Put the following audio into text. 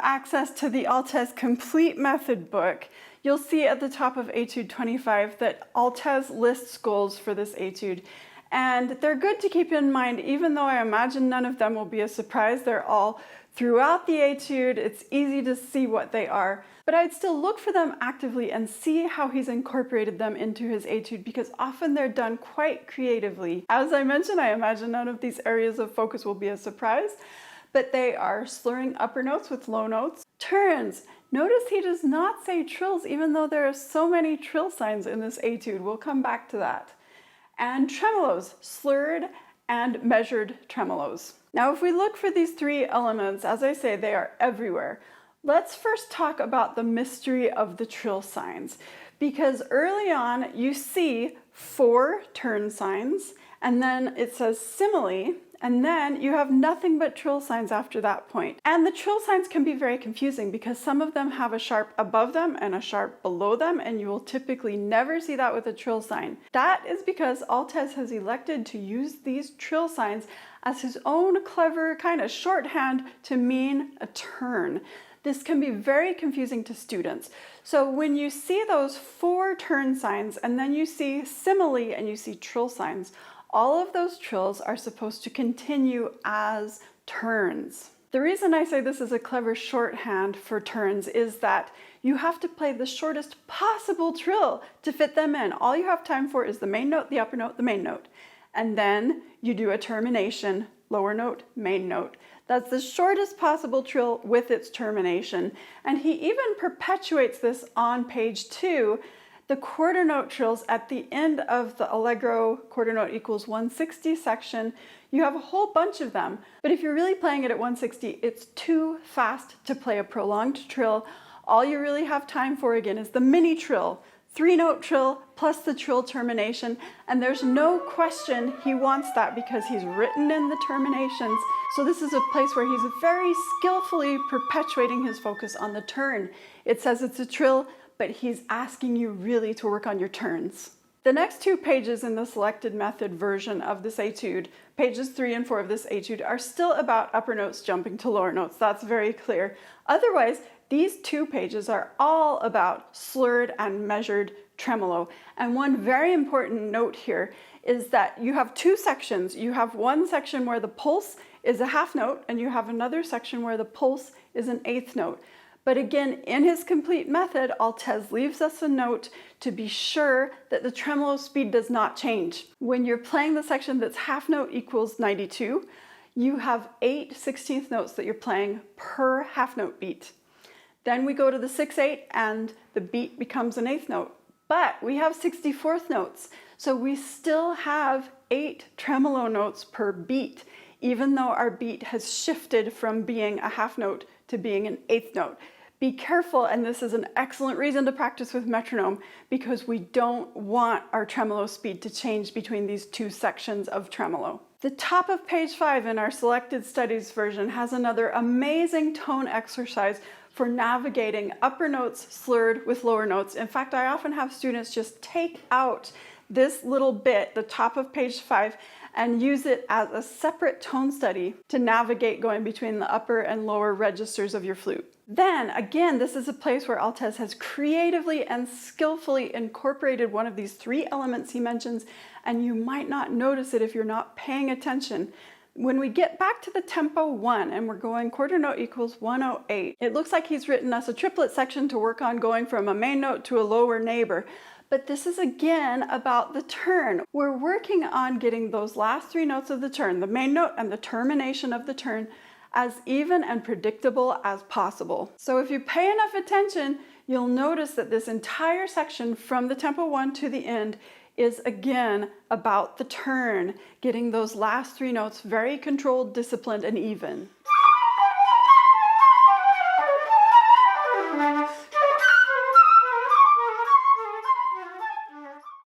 access to the Altès Complete Method book, you'll see at the top of Etude 25 that Altès lists goals for this etude. And they're good to keep in mind, even though I imagine none of them will be a surprise. They're all throughout the etude. It's easy to see what they are. But I'd still look for them actively and see how he's incorporated them into his etude, because often they're done quite creatively. As I mentioned, I imagine none of these areas of focus will be a surprise, but they are slurring upper notes with low notes, turns. Notice he does not say trills, even though there are so many trill signs in this etude. We'll come back to that. And tremolos, slurred and measured tremolos. Now, if we look for these three elements, as I say, they are everywhere. Let's first talk about the mystery of the trill signs, because early on you see 4 turn signs, and then it says simile, and then you have nothing but trill signs after that point. And the trill signs can be very confusing because some of them have a sharp above them and a sharp below them, and you will typically never see that with a trill sign. That is because Altès has elected to use these trill signs as his own clever kind of shorthand to mean a turn. This can be very confusing to students. So when you see those 4 turn signs and then you see simile and you see trill signs, all of those trills are supposed to continue as turns. The reason I say this is a clever shorthand for turns is that you have to play the shortest possible trill to fit them in. All you have time for is the main note, the upper note, the main note. And then you do a termination, lower note, main note. That's the shortest possible trill with its termination. And he even perpetuates this on page 2. The quarter note trills at the end of the Allegro quarter note equals 160 section, you have a whole bunch of them. But if you're really playing it at 160, it's too fast to play a prolonged trill. All you really have time for again is the mini trill, 3-note trill plus the trill termination. And there's no question he wants that because he's written in the terminations. So this is a place where he's very skillfully perpetuating his focus on the turn. It says it's a trill, but he's asking you really to work on your turns. The next 2 pages in the selected method version of this etude, pages 3 and 4 of this etude, are still about upper notes jumping to lower notes. That's very clear. Otherwise, these 2 pages are all about slurred and measured tremolo. And one very important note here is that you have 2 sections. You have one section where the pulse is a half note, and you have another section where the pulse is an 1/8 note. But again, in his complete method, Altès leaves us a note to be sure that the tremolo speed does not change. When you're playing the section that's half note equals 92, you have 8 16th notes that you're playing per half note beat. Then we go to the 6/8 and the beat becomes an 1/8 note. But we have 64th notes, so we still have 8 tremolo notes per beat, even though our beat has shifted from being a half note to being an 1/8 note. Be careful, and this is an excellent reason to practice with metronome, because we don't want our tremolo speed to change between these 2 sections of tremolo. The top of page 5 in our selected studies version has another amazing tone exercise for navigating upper notes slurred with lower notes. In fact, I often have students just take out this little bit, the top of page 5, and use it as a separate tone study to navigate going between the upper and lower registers of your flute. Then again, this is a place where Altès has creatively and skillfully incorporated one of these 3 elements he mentions, and you might not notice it if you're not paying attention. When we get back to the tempo 1 and we're going quarter note equals 108, it looks like he's written us a triplet section to work on going from a main note to a lower neighbor. But this is again about the turn. We're working on getting those last 3 notes of the turn, the main note and the termination of the turn, as even and predictable as possible. So if you pay enough attention, you'll notice that this entire section from the tempo 1 to the end is again about the turn, getting those last 3 notes very controlled, disciplined, and even.